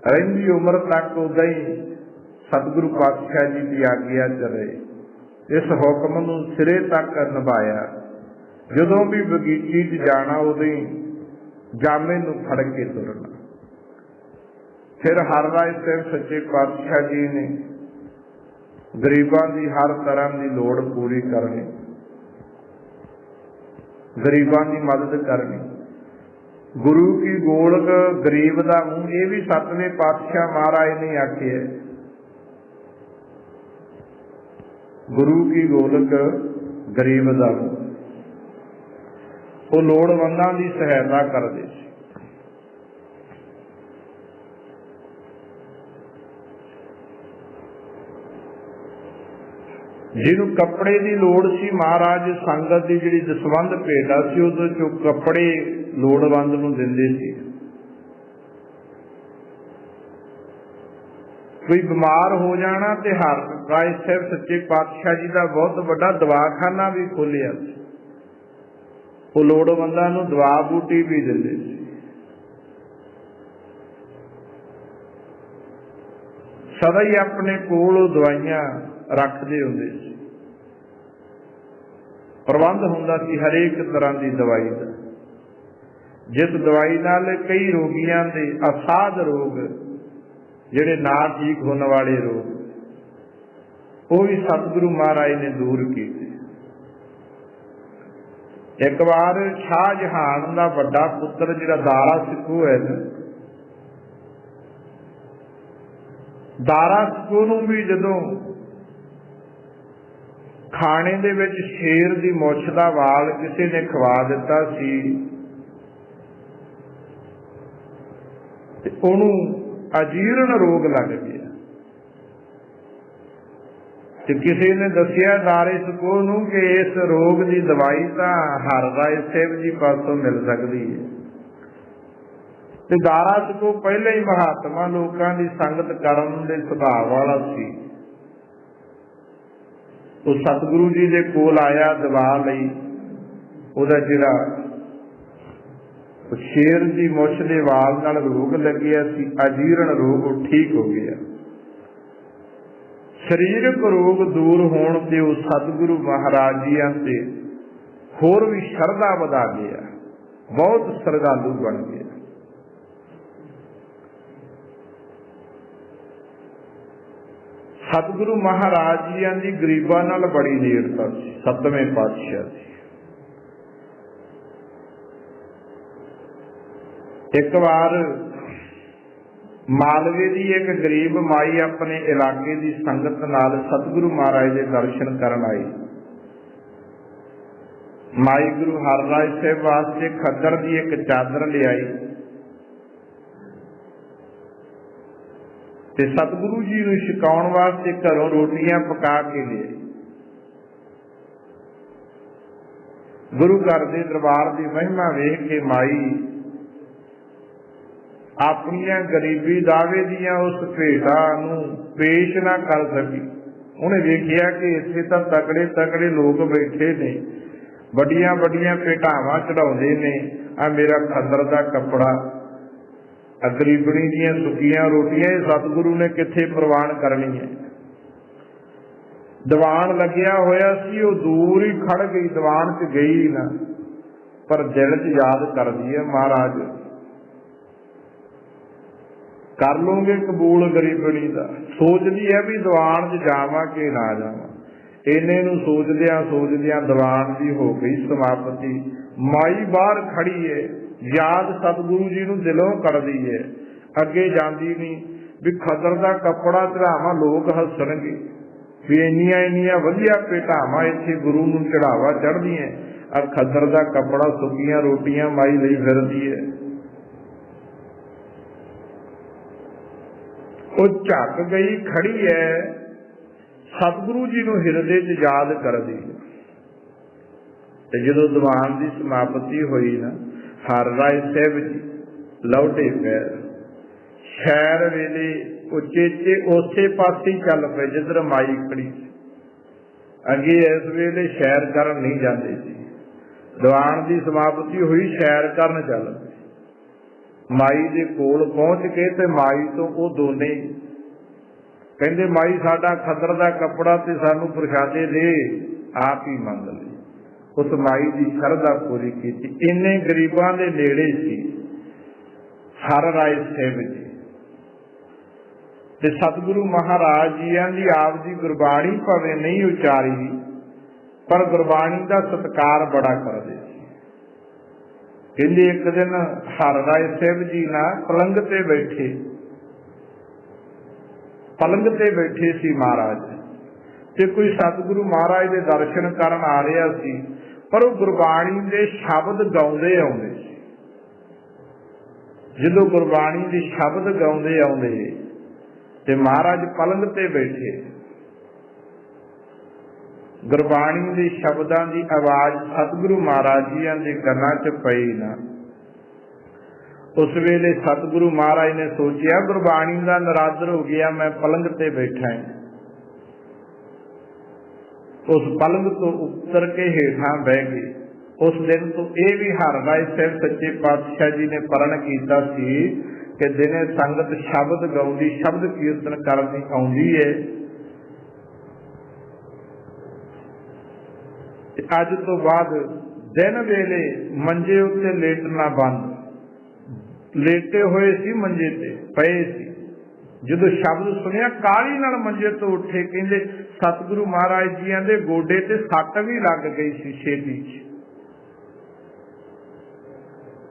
[SPEAKER 1] रहिंदी उम्र तक उदा ही सतगुरु पातशाह जी की आग्ञा च रहे, इस हुक्म नूं सिरे तक निभाया। जदों भी बगीची च जाना उदों ही जामे नूं फड़ के तुरना। फिर हर राय साहिब सच्चे पातशाह जी ने गरीबां की हर तरह की लोड़ पूरी करनी, गरीबां की मदद करनी। गुरु की गोलक गरीब का मुंह, ये भी सतवें पातशाह महाराज ने आखे। गुरु की गोलक गरीब का मुंह, वो लोड़वंदां की सहायता करते। जिन्हों कपड़े की लोड़ सी, महाराज संगत की जिहड़ी दसवंध भेटा सी उहदे चों कपड़े लोड़वंद नूं दिंदे सी। कोई बीमार हो जाना तो हर राय साहिब सच्चे पातशाह जी का बहुत बड़ा दवाखाना भी खोलिया, वो लोड़वंदां नूं दवा बूटी भी दिंदे सी। सदा ही अपने कोल दवाइयां रखते होंदे सी, प्रबंध हुंदा सी हरेक तरह की दवाई का। जिस दवाई नाल कई रोगियों के असाध रोग जिहड़े ना ठीक होने वाले रोग, वो भी सतगुरु महाराज ने दूर किए। एक बार शाहजहान का बड़ा पुत्र जिहड़ा दारा सिक्कू है, दारा सिक्कू नूं भी जदों खाने दे विच शेर दी मुछ दा वाल किसी ने खवा दिता सी, उहनूं अजीर्ण रोग लग गया। ते किसी ने दसिया दारे सिक्कू नूं कि इस रोग की दवाई तां हर राय साहिब जी पासों मिल सकती है। ते दारा सिक्कू पहले ही महात्मा लोकां दी संगत करन दे सुभाव वाला सी। वो सतगुरु जी दे कोल आया दवा लई, उहदा जिहड़ा शेर की मुछ दे वाल नाल रोग लग्या सी, अजीर्ण रोग, ठीक हो गया। शरीरक रोग दूर होने ते वो सतगुरु महाराज जी ते होर भी शरधा वधा गया, बहुत श्रद्धालु बन गया। सतगुरु महाराज जी की गरीबां नाल बड़ी नेड़ता सी, सतवें पातशाह सी। एक बार मालवे की एक गरीब माई अपने इलाके की संगत नाल सतगुरु महाराज के दर्शन करन आई। माई गुरु हरराज साहिब वास्ते खद्दर की एक चादर ले आई ते सतगुरु जी नूं छकाउण वास्ते घरों रोटियां पका के ले आई। गुरु घर के दरबार की महिमा वेख के माई अपनियां गरीबी दावे दियां उस भेटा नूं पेश ना कर सकी। उन्हें वेखिया कि इत्थे तां तकड़े तकड़े लोग बैठे ने, बड़ियां बड़ियां भेटावां चढ़ाउंदे ने, आ मेरा खद्दर दा कपड़ा, गरीबणी दियां सुकियां रोटियां सतगुरु ने किथे प्रवान करनी है। दीवान लग्या होया सी, वो दूर ही खड़ गई, दीवान च गई ना, पर दिल च याद करदी है, महाराज कर लोगे कबूल गरीबणी का। सोचती है भी दीवान च जावां कि ना जावां। इन्ने नूं सोचदियां दीवान की हो गई समाप्ति। माई बाहर खड़ी है, याद सतगुरु जी नूं दिलों करदी है, अगे जांदी नहीं भी खद्दर दा कपड़ा चढ़ावां लोग हसणगे भी इन्नियां इन्नियां वधिया भेटावां इत्थे गुरु नूं चढ़ावा चढ़दियां, आ खद्दर दा कपड़ा सुक्कियां रोटियां माई लई फिरदी है। वो झक गई, खड़ी है, सतगुरु जी नूं हिरदे च याद करदी है। ते जदों दीवान की समाप्ति हुई ना, हर राय साहिब जी लौटे पैर शहर वेले उचेचे उसे पासे चल पे जिधर माई खड़ी। अगे इस वेले शहर करन नहीं जाते सी, दीवान की समाप्ति हुई, शहर करन चल पे। माई दे कोल पहुंच के ते माई तो वो दोने कहंदे माई साडा खद्दर दा कपड़ा ते सानू प्रशादे दे, आप ही मंग ले। उस माई की शरधा पूरी की। इन्ने गरीबां दे नेड़े सी हर राय साहिब जी ते सतगुरु महाराज जियां दी आप दी गुरबाणी भावें नहीं उचारी पर गुरबाणी का सत्कार बड़ा करदे सी। कहंदे एक दिन हर राय साहिब जी ना पलंग ते बैठे सी महाराज ते कोई सतगुरु महाराज दे दर्शन करन आ रहा सी पर वो गुरबाणी दे शब्द गाउंदे आउंदे सी। जदों गुरबाणी दे शब्द गाउंदे आउंदे ते महाराज पलंग ते बैठे, गुरबाणी दे शब्दां दी आवाज सतगुरु महाराज जी दे कन्नां च पई ना। उस वेले सतगुरु महाराज ने सोचिया गुरबाणी का नरादर हो गया, मैं पलंग ते बैठा है। उस पलंग तो उतर के हेठां बह गए। उस दिन तो यह भी हर राय साहिब सच्चे पातशाह जी ने प्रण किया सी कि दिने संगत शब्द गाउंदी, शब्द कीर्तन करनी आउंदी है। अज तो बाद दिन वेले मंजे उत्ते लेटना बंद, लेटे हुए सी मंजे ते पए सी। जदों शब्द सुनिया काली नाल मंजे तो उठे। कहंदे सतगुरु महाराज जी दे गोडे ते सट भी लग गई सी छेती च।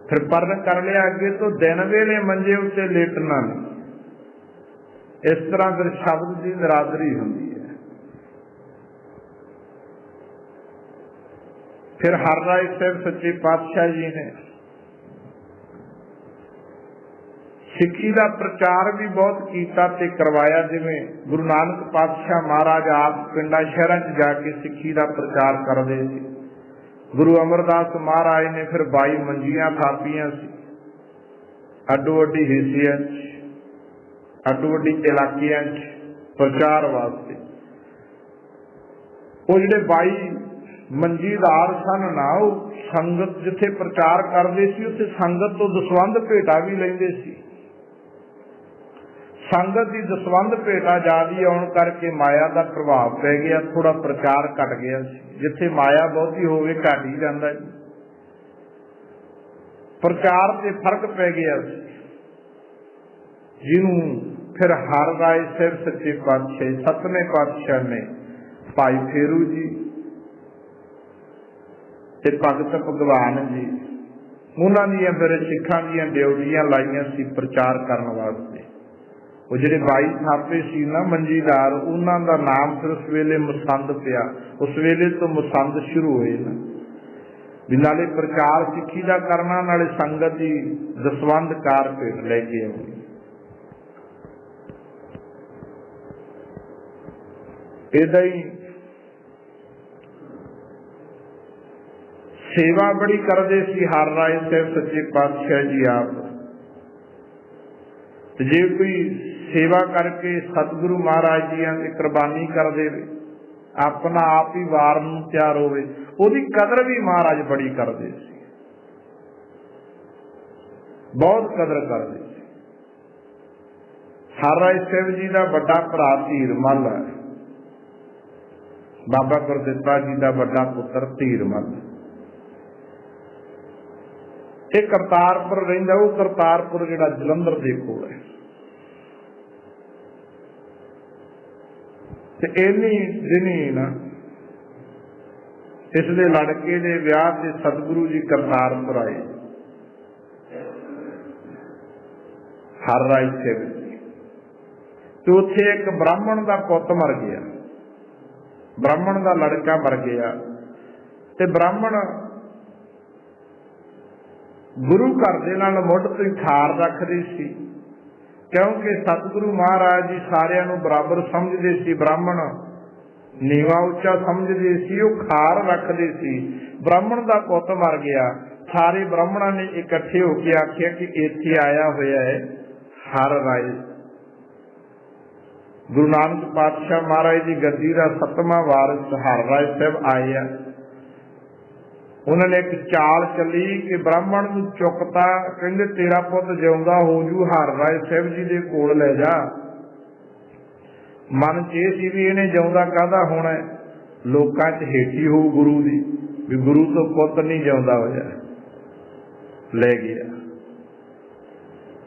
[SPEAKER 1] फिर परण कर लिया अगे तो दिन वेले मंजे उत्ते लेटना नहीं। इस तरह फिर शब्द की नरादरी होंदी है। फिर हर राय साहिब सच्चे पातशाह जी ने सिक्खी का प्रचार भी बहुत किया ते करवाया। जिवें गुरु नानक पातशाह महाराज आप पिंडा शहरां च जाके सिक्खी का प्रचार करते थे। गुरु अमरदास महाराज ने फिर 22 मंजियां थापियां सी अड्डो अड्डी हिस्सियां अड्डो अड्डी इलाकियां प्रचार वास्ते। वो जिहड़े 22 मंजीदार सन ना, वो संगत जिथे प्रचार करते सी उत्थे संगत तो दसवंध भेटा भी लेंदे सी। संगत की दसवंध भेटा ज्यादा आउण करके माया का प्रभाव पै गया, थोड़ा प्रचार घट गया। जिथे माया बहुती होवे घट ही जाता है, प्रचार से फर्क पै गया। जिन्हों फिर हर राय साहिब सच्चे पातशाह सतवें पातशाह ने भाई फेरू जी ते भगत भगवान जी उन्होंने दी फिर सिखां दी ड्यूटियां लाइया सी प्रचार करने वास्ते। वो जिहड़े 22 थापे सी ना मंजीदार, उन्हां दा नाम फिर उस वेले मुसंद पिया। उस वेले तो मुसंद शुरू होए ना भी नाले प्रचार सिक्खी दा करना, नाले संगत दी दसवंध कार भेट लेके आउणी। इदां ही सेवा बड़ी करते सी हर राय साहिब सच्चे पातशाह जी आप। जे कोई सेवा करके सतगुरु महाराज जी की कुर्बानी कर दे, अपना आप ही वार नूं तैयार होवे, ओदी कदर भी महाराज बड़ी करते सी, बहुत कदर करते सी। हर राय साहिब जी का बड़ा भरा धीरमल है, बाबा गुरदित्ता जी का बड़ा पुत्र धीरमल। ये करतारपुर रहिंदा, वो करतारपुर जिहड़ा जलंधर दे कोल है। ते इन्नी जमीन इसलिए लड़के दे विआह ते सतगुरु जी करतारपुर आए हर राय साहिब जी। तो उत्थे एक ब्राह्मण का पुत मर गया, ब्राह्मण का लड़का मर गया। ते ब्राह्मण गुरु घर दे नाल मुढ़ तो ठार रखदी सी, क्योंकि सतगुरु महाराज जी सारियां नूं बराबर समझदे सी। ब्राह्मण नीवा उच्चा समझदे सी, वो खार रखदे सी। ब्राह्मण का पुत मर गया, सारे ब्राह्मणों ने इकट्ठे होकर आखिया कि इत्थे आया होया है हर राय। गुरु नानक पातशाह महाराज की गद्दी का 7वां वारिस हर राय साहिब आए हैं। उन्होंने एक चाल चली कि ब्राह्मण नूं चुकता, कहंदे तेरा पुत जिउंदा हो जू, हर राय साहिब जी दे कोल लै जा। मन च ये सी भी इहने जिउंदा काहदा होना, लोकां च हेठी हो गुरु दी भी गुरु तो पुत नहीं जिउंदा होया, ले गया।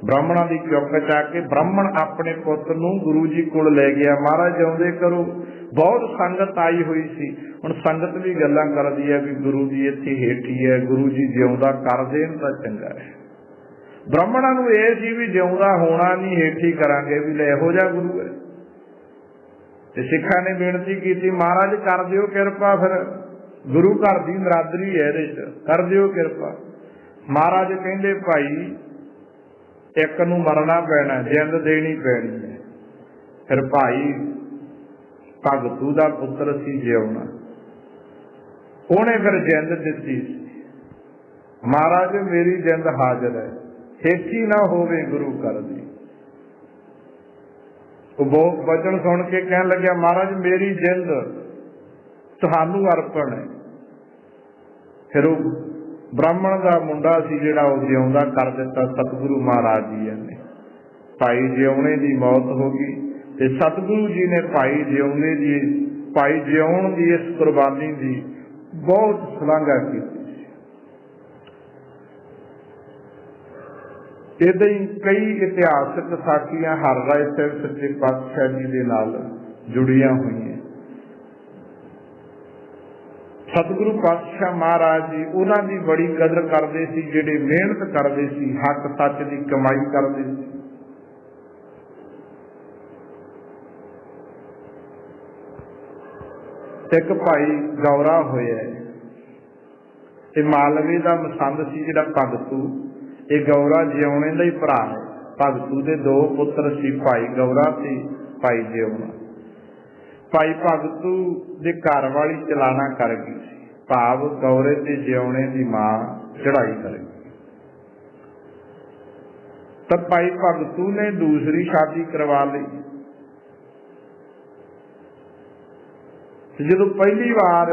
[SPEAKER 1] ब्राह्मणों की चुक च आके ब्राह्मण अपने पुत नूं गुरु जी कोल लै गया। महाराज जिउंदे करो। बहुत संगत आई हुई सी। हुण संगत भी गल्लां करदी है भी गुरु जी इत्थे हेठी है, गुरु जी जिउंदा कर देण तां चंगा है। ब्राह्मणां नूं इह सी भी जिउंदा होना नहीं, हेठी करांगे, भी ले इहो जिहा गुरु है। ते सिखां ने बेनती कीती, महाराज कर दिओ किरपा, फिर गुरु घर दी नरादरी है इहदे च, कर दिओ किरपा। महाराज कहंदे भाई एक नूं मरना पैना, जिंद देनी पैनी है। फिर भाई भगतू दा पुत्र सी जिउणा, उहने फिर जिंद दित्ती। महाराज मेरी जिंद हाजिर है, हेठी ना होवे गुरु कर दी। वो वचन सुन के कहन लग्या, महाराज मेरी जिंद तुहानू अर्पण है। फिर वो ब्राह्मण का मुंडा सी जिहड़ा वो जिउंदा कर दिता सतगुरु महाराज जी ने। भाई जिउणे की मौत हो गई ते सतगुरु जी ने भाई जिउणे की, भाई जिउण की इस कुर्बानी की बहुत सलाघा की। इदां ही कई इतिहासक साखियां हर राय साहिब सच्चे पातशाह जी के नाल जुड़िया हुई। सतगुरु पातशाह महाराज जी उन्हां दी बड़ी कदर करते सी, जिहड़े मेहनत करते सी, हक सच की कमाई करते सी। एक भाई गौरा होया, ये मालवे का मसंद सी जिहड़ा भगतू, ये गौरा जिउणे दा ही भरा है। भगतू दे दो पुत्र सी, भाई गौरा ते भाई जिउणा। भाई भगतू दे घर वाली चलाना कर गई, भाव गौरे ते जिउणे की मां चढ़ाई कर गई। तब भाई भगतू ने दूसरी शादी करवा ली। जदों पहली बार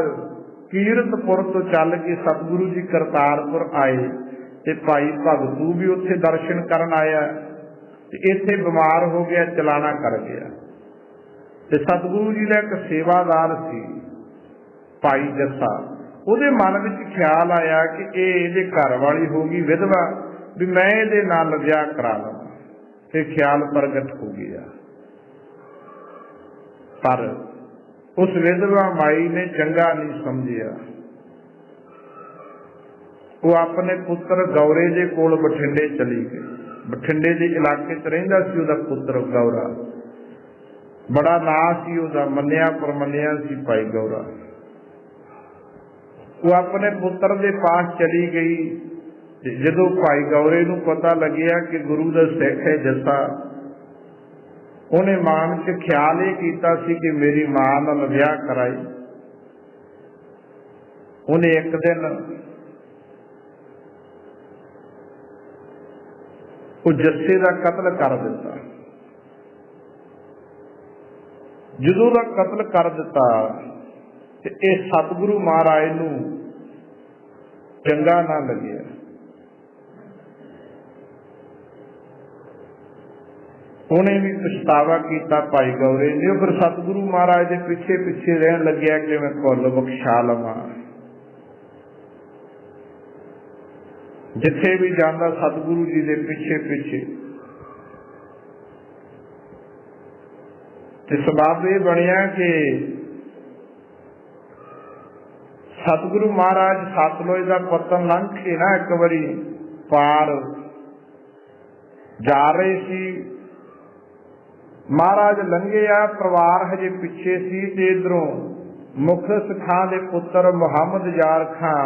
[SPEAKER 1] कीरतपुर तो चल के सतगुरु जी करतारपुर आए ते भाई भगतू भी उत्थे दर्शन करन आया, इत्थे बीमार हो गया, चलाना कर गया। ते सतगुरु जी का एक सेवादार सी भाई जस्सा, उहदे मन विच ख्याल आया कि इहदे घर वाली होगी विधवा, भी मैं इहदे नाल विआह करा लवां। फिर ख्याल प्रगट हो गया, पर उस विधवा माई ने चंगा नहीं समझिया। वो अपने पुत्र गौरे दे कोल बठिंडे चली गई। बठिंडे के इलाके च रहिंदा सी उहदा पुत्र गौरा, बड़ा नां सी उहदा, मन्निया परमन्निया सी भाई गौरा। वो अपने पुत्र दे पास चली गई। जदों भाई गौरे नूं पता लगिया कि गुरु दा सिख है जस्सा, उन्हें मन च ख्याल ये कीता सी कि मेरी मां नाल विआह कराई। उन्हें एक दिन वो जस्से का कत्ल कर दिता। जदों दा कत्ल कर दिता ते इह सतगुरु महाराज नूं चंगा ना लगिया। उन्हें भी पछतावा किया भाई गौरे ने। फिर सतगुरु महाराज के पिछे पिछे रहन लग्या कि मैं भुल बख्शा लवां। जिथे भी जाता सतगुरु जी के पिछे पिछे। ते सबब यह बनिया कि सतगुरु महाराज सतलुज का पतन लंघ के ना एक बारी पार जा रहे सी। महाराज लंघे आ, परिवार हजे पिछे सी ते इधरों मुखलिस खां दे पुत्र मुहम्मद यार खां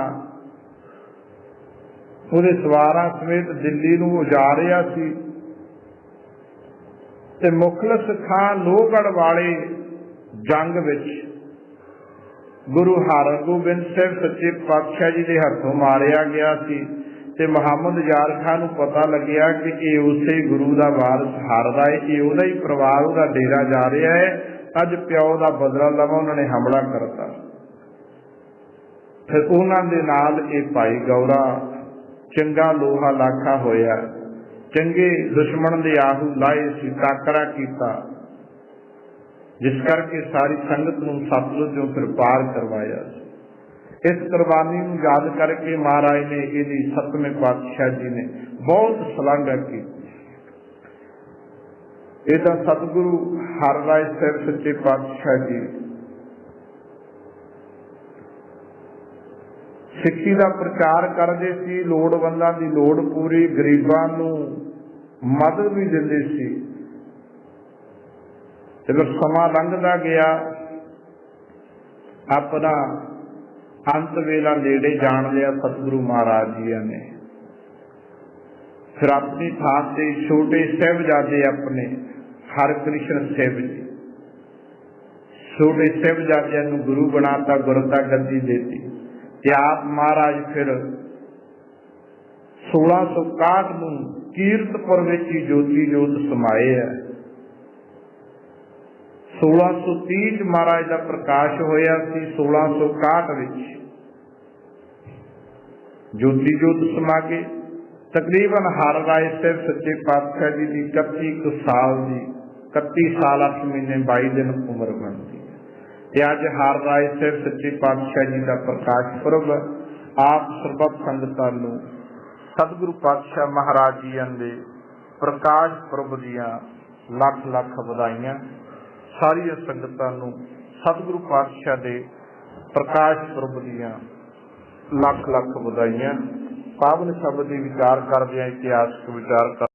[SPEAKER 1] उहदे सवारां समेत दिल्ली नूं जा रहा सी। ते मुखलिस खां लोहगढ़ वाले जंग विच गुरु हरगोबिंद साहिब सच्चे पातशाह जी के हथों मारिया गया सी। ते मुहम्मद यार खां नूं पता लग्या कि यह उसे गुरु का वारस हारदा है, ये उहदा ही परिवार उहदा डेरा जा रहा है। अज प्यो का बदला लवां, उन्होंने हमला करता। फिर उन्हां दे नाल ये भाई गौरा चंगा लोहा लाखा होया, चंगे दुश्मन दे आहू लाए सी, टाकरा कीता, जिस करके सारी संगत नूं सतलुजों फिर पार करवाया। इस कुर्बानी नूं याद करके महाराज ने इहदी सतवें पातशाह जी ने बहुत सलाघा की। ਇਹ ਤਾਂ सतगुरु हर राय ਸਾਹਿਬ सच्चे पातशाह जी सिक्खी का प्रचार करते सी, लोड़वंदां दी लोड़ पूरी, गरीबां नूं मदद भी दिंदे सी। जब समा लंघदा गया, अपना अंत वेला नेड़े जान लिया सतगुरु महाराज जी ने। फिर अपनी थां ते छोटे साहिबजादे अपने हरकृष्ण साहिब जी, छोटे साहिबजादियां नूं गुरु बनाता, गुरता गद्दी देती। ते आप महाराज फिर 1661 नूं कीरतपुर विच ही ज्योति जोत समाए है। 1630 च महाराज का प्रकाश होया सी, 1661 विच ज्योति जोत समा के तकरीबन हर राय साहिब सच्चे पातशाह जी की 31 साल की 31 साल 8 महीने 22 दिन उम्र बनती है। अज हर राय साहिब सच्चे पातशाह जी का प्रकाश पुरब। आप सरबत संगतां नूं सतगुरु पातशाह महाराज जी दे प्रकाश पुरब दियां लख लख वधाइयां। सारिया संगतां नूं सतगुरु पातशाह दे प्रकाश पुरब दियां लख लख वधाइयां। पावन शब्द के विचार करदे इतिहासक विचार कर